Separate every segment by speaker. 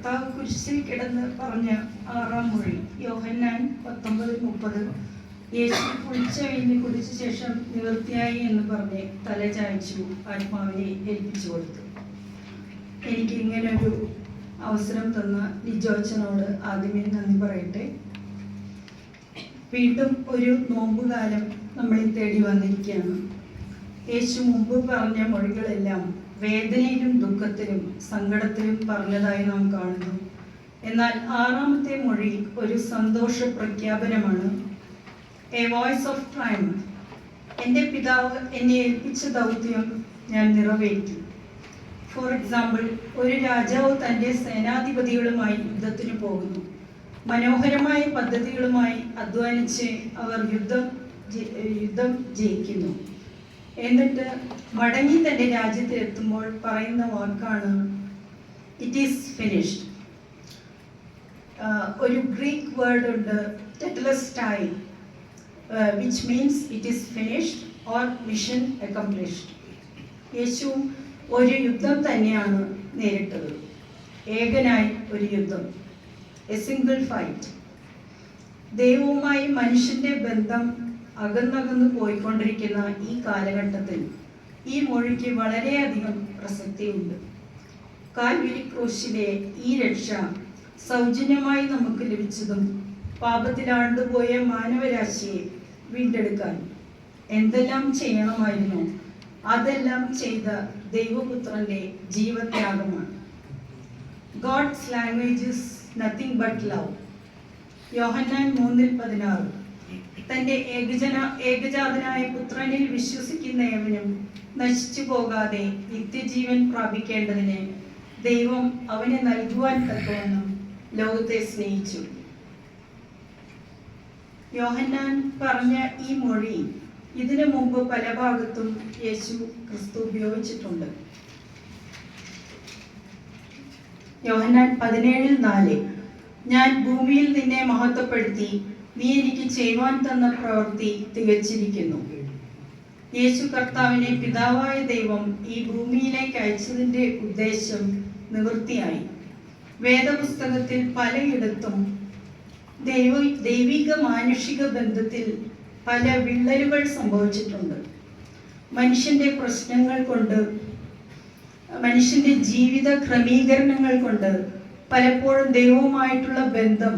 Speaker 1: കർത്താവ് കുരിശിൽ കിടന്ന് പറഞ്ഞ 6-ാം മൊഴി. യോഹന്നാൻ 19:30. യേശു കുളിച്ച കഴിഞ്ഞ് കുടിച്ച ശേഷം നിവൃത്തിയായി എന്ന് പറഞ്ഞ് തല ചായ്ച്ചു ആത്മാവിനെ ഏൽപ്പിച്ചു കൊടുത്തു. എനിക്ക് ഇങ്ങനൊരു അവസരം തന്ന ലിജോച്ചനോട് ആദ്യമേ നന്ദി പറയട്ടെ. വീണ്ടും ഒരു നോമ്പുകാലം നമ്മളെ തേടി വന്നിരിക്കുകയാണ്. യേശു മുമ്പ് പറഞ്ഞ മൊഴികളെല്ലാം വേദനയിലും ദുഃഖത്തിലും സങ്കടത്തിലും പറഞ്ഞതായി നാം കാണുന്നു. എന്നാൽ 6-ാമത്തെ മൊഴി ഒരു സന്തോഷ പ്രഖ്യാപനമാണ്. A voice of triumph. എൻ്റെ പിതാവ് എന്നെ ഏൽപ്പിച്ച ദൗത്യം ഞാൻ നിറവേറ്റി. ഫോർ എക്സാമ്പിൾ, ഒരു രാജാവ് തൻ്റെ സേനാധിപതികളുമായി യുദ്ധത്തിന് പോകുന്നു. മനോഹരമായ പദ്ധതികളുമായി അധ്വാനിച്ച് അവർ യുദ്ധം ജയിക്കുന്നു. എന്നിട്ട് മടങ്ങി തൻ്റെ രാജ്യത്തിലെത്തുമ്പോൾ പറയുന്ന വാക്കാണ് ഇറ്റ് ഈസ് ഫിനിഷ്ഡ്. ഒരു ഗ്രീക്ക് വേർഡ് ഉണ്ട്, ടെറ്റലസ്റ്റായി, which means it is finished or mission accomplished. യേശു ഒരു യുദ്ധം തന്നെയാണ് നേരിട്ടത്. ഏകനായി ഒരു യുദ്ധം, എ സിംഗിൾ ഫൈറ്റ്. ദൈവവുമായി മനുഷ്യന്റെ ബന്ധം അകന്നകന്നു പോയിക്കൊണ്ടിരിക്കുന്ന ഈ കാലഘട്ടത്തിൽ ഈ മൊഴിക്ക് വളരെയധികം പ്രസക്തിയുണ്ട്. കാൽവരി ക്രൂശിലെ ഈ രക്ഷ സൗജന്യമായി നമുക്ക് ലഭിച്ചതും പാപത്തിലാണ്ടുപോയ മാനവരാശിയെ വീണ്ടെടുക്കാൻ എന്തെല്ലാം ചെയ്യണമായിരുന്നു അതെല്ലാം ചെയ്ത ദൈവപുത്രന്റെ ജീവത്യാഗമാണ്. God's language is nothing but love. Yohannan 3:16. തൻ്റെ ഏകജാതനായ പുത്രനിൽ വിശ്വസിക്കുന്ന ഏവനും നശിച്ചു പോകാതെ നിത്യജീവൻ പ്രാപിക്കേണ്ടതിന് ദൈവം അവനെ നൽകുവാൻ തക്കവണ്ണം ലോകത്തെ സ്നേഹിച്ചു. യോഹന്നാൻ പറഞ്ഞ ഈ മൊഴി ഇതിനു മുമ്പ് പല ഭാഗത്തും യേശു ക്രിസ്തു ഉപയോഗിച്ചിട്ടുണ്ട്. യോഹന്നാൻ 17:4. ഞാൻ ഭൂമിയിൽ നിന്നെ മഹത്വപ്പെടുത്തി, നീ എനിക്ക് ചെയ്യുവാൻ തന്ന പ്രവൃത്തി തികച്ചിരിക്കുന്നു. യേശു കർത്താവിനെ പിതാവായ ദൈവം ഈ ഭൂമിയിലേക്ക് അയച്ചതിൻ്റെ ഉദ്ദേശം നിവൃത്തിയായി. വേദപുസ്തകത്തിൽ പലയിടത്തും ദൈവിക മാനുഷിക ബന്ധത്തിൽ പല വിള്ളലുകൾ സംഭവിച്ചിട്ടുണ്ട്. മനുഷ്യന്റെ പ്രശ്നങ്ങൾ കൊണ്ട്, മനുഷ്യന്റെ ജീവിത ക്രമീകരണങ്ങൾ കൊണ്ട് പലപ്പോഴും ദൈവവുമായിട്ടുള്ള ബന്ധം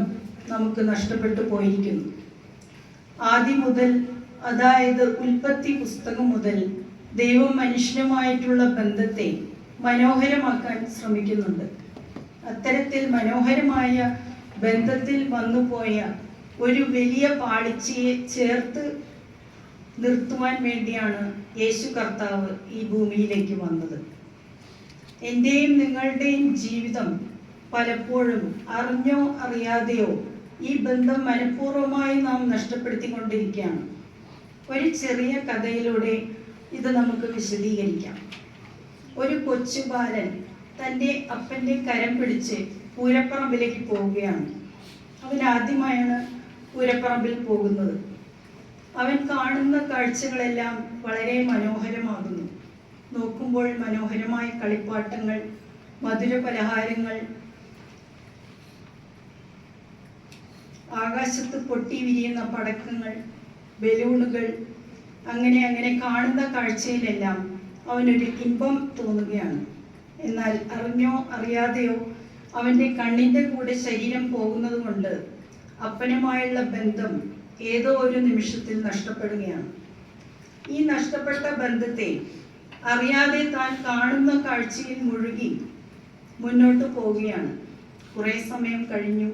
Speaker 1: നമുക്ക് നഷ്ടപ്പെട്ടു പോയിരിക്കുന്നു. ആദ്യം മുതൽ, അതായത് ഉൽപ്പത്തി പുസ്തകം മുതൽ ദൈവം മനുഷ്യനുമായിട്ടുള്ള ബന്ധത്തെ മനോഹരമാക്കാൻ ശ്രമിക്കുന്നുണ്ട്. അത്തരത്തിൽ മനോഹരമായ ബന്ധത്തിൽ വന്നുപോയ ഒരു വലിയ പാളിച്ചയെ ചേർത്ത് നിർത്തുവാൻ വേണ്ടിയാണ് യേശു കർത്താവ് ഈ ഭൂമിയിലേക്ക് വന്നത്. എൻ്റെയും നിങ്ങളുടെയും ജീവിതം പലപ്പോഴും അറിഞ്ഞോ അറിയാതെയോ ഈ ബന്ധം മനഃപൂർവ്വമായി നാം നഷ്ടപ്പെടുത്തിക്കൊണ്ടിരിക്കുകയാണ്. ഒരു ചെറിയ കഥയിലൂടെ ഇത് നമുക്ക് വിശദീകരിക്കാം. ഒരു കൊച്ചു ബാലൻ തൻ്റെ അപ്പൻ്റെ കരം പിടിച്ച് പൂരപ്പറമ്പിലേക്ക് പോവുകയാണ്. അവൻ ആദ്യമായാണ് പൂരപ്പറമ്പിൽ പോകുന്നത്. അവൻ കാണുന്ന കാഴ്ചകളെല്ലാം വളരെ മനോഹരമാകുന്നു. നോക്കുമ്പോൾ മനോഹരമായ കളിപ്പാട്ടങ്ങൾ, മധുര പലഹാരങ്ങൾ, ആകാശത്ത് പൊട്ടി വിരിയുന്ന പടക്കങ്ങൾ, ബലൂണുകൾ, അങ്ങനെ കാണുന്ന കാഴ്ചയിലെല്ലാം അവനൊരു ഇമ്പം തോന്നുകയാണ്. എന്നാൽ അറിഞ്ഞോ അറിയാതെയോ അവൻ്റെ കണ്ണിൻ്റെ കൂടെ ശരീരം പോകുന്നത് കൊണ്ട് അപ്പനുമായുള്ള ബന്ധം ഏതോ ഒരു നിമിഷത്തിൽ നഷ്ടപ്പെടുകയാണ്. ഈ നഷ്ടപ്പെട്ട ബന്ധത്തെ അറിയാതെ താൻ കാണുന്ന കാഴ്ചയിൽ മുഴുകി മുന്നോട്ട് പോവുകയാണ്. കുറേ സമയം കഴിഞ്ഞു,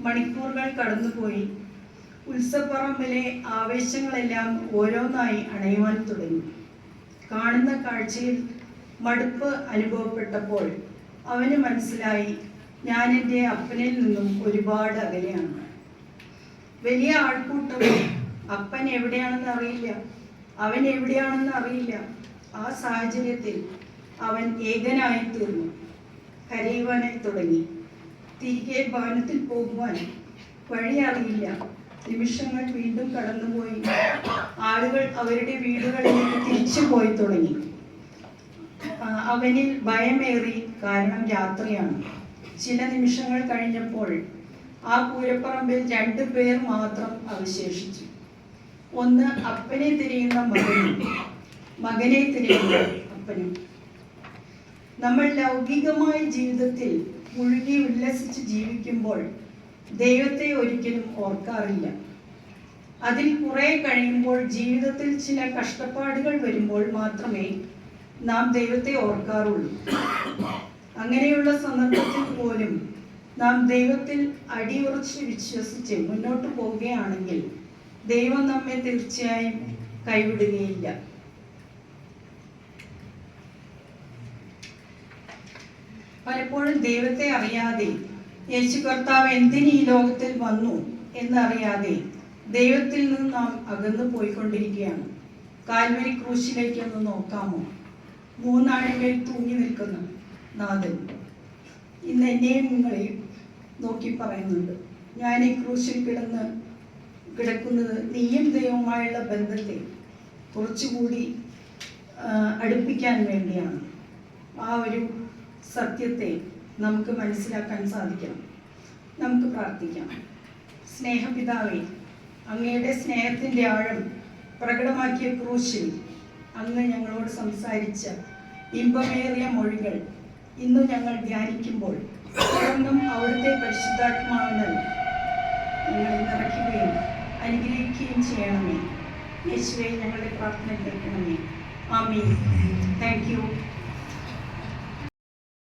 Speaker 1: മണിക്കൂറുകൾ കടന്നുപോയി. ഉത്സവപ്പറമ്പിലെ ആവേശങ്ങളെല്ലാം ഓരോന്നായി അണയുവാൻ തുടങ്ങി. കാണുന്ന കാഴ്ചയിൽ മടുപ്പ് അനുഭവപ്പെട്ടപ്പോൾ അവന് മനസ്സിലായി, ഞാൻ എൻ്റെ അപ്പനിൽ നിന്നും ഒരുപാട് അകലെയാണ്. വലിയ ആൾക്കൂട്ടം, അപ്പൻ എവിടെയാണെന്ന് അറിയില്ല, അവൻ എവിടെയാണെന്ന് അറിയില്ല. ആ സാഹചര്യത്തിൽ അവൻ ഏകനായി തീർന്നു. കരയുവാനായി തുടങ്ങി. തിരികെ ഭവനത്തിൽ പോകുവാൻ വഴി അറിയില്ല. നിമിഷങ്ങൾ വീണ്ടും കടന്നുപോയി. ആളുകൾ അവരുടെ വീടുകളിലേക്ക് തിരിച്ചു പോയി തുടങ്ങി. അവനിൽ ഭയമേറി, കാരണം രാത്രിയാണ്. ചില നിമിഷങ്ങൾ കഴിഞ്ഞപ്പോൾ ആ പൂരപ്പറമ്പിൽ 2 പേർ മാത്രം അവശേഷിച്ചു. ഒന്ന് അപ്പനെ തിരയുന്ന മകനും, മകനെ തിരയുന്ന അപ്പനും. നമ്മൾ ലൗകികമായ ജീവിതത്തിൽ മുഴുകി ഉല്ലസിച്ച് ജീവിക്കുമ്പോൾ ദൈവത്തെ ഒരിക്കലും ഓർക്കാറില്ല. അതിൽ കുറെ കഴിയുമ്പോൾ ജീവിതത്തിൽ ചില കഷ്ടപ്പാടുകൾ വരുമ്പോൾ മാത്രമേ നാം ദൈവത്തെ ഓർക്കാറുള്ളൂ. അങ്ങനെയുള്ള സന്ദർഭത്തിൽ പോലും നാം ദൈവത്തിൽ അടിയുറച്ച് വിശ്വസിച്ച് മുന്നോട്ട് പോവുകയാണെങ്കിൽ ദൈവം നമ്മെ തീർച്ചയായും കൈവിടുകയില്ല. പലപ്പോഴും ദൈവത്തെ അറിയാതെ, യേശു കർത്താവ് എന്തിന് ഈ ലോകത്തിൽ വന്നു എന്നറിയാതെ ദൈവത്തിൽ നിന്ന് നാം അകന്നു പോയിക്കൊണ്ടിരിക്കുകയാണ്. കാൽവരി ക്രൂശിലേക്ക് ഒന്ന് നോക്കാമോ? 3 ആണിമേൽ തൂങ്ങി നിൽക്കുന്ന നാഥൻ ഇന്ന് എന്നെയും നിങ്ങളെയും നോക്കി പറയുന്നുണ്ട്, ഞാൻ ഈ ക്രൂശിൽ കിടക്കുന്നത് നീയും ദൈവവുമായുള്ള ബന്ധത്തെ കുറച്ചുകൂടി അടുപ്പിക്കാൻ വേണ്ടിയാണ്. ആ ഒരു സത്യത്തെ നമുക്ക് മനസ്സിലാക്കാൻ സാധിക്കണം. നമുക്ക് പ്രാർത്ഥിക്കാം. സ്നേഹപിതാവേ, അങ്ങയുടെ സ്നേഹത്തിൻ്റെ ആഴം പ്രകടമാക്കിയ ക്രൂശിൽ അങ്ങ് ഞങ്ങളോട് സംസാരിച്ച ഇമ്പമേറിയ മൊഴികൾ ഇന്ന് ഞങ്ങൾ ധ്യാനിക്കുമ്പോൾ തുടർന്നും അവിടുത്തെ പരിശുദ്ധാത്മാവിനാൽ ഞങ്ങളെ നിറയ്ക്കുകയും അനുഗ്രഹിക്കുകയും ചെയ്യണമേ. യേശുവേ, ഞങ്ങളുടെ പ്രാർത്ഥന കേൾക്കണമേ. ആമേൻ. Thank U.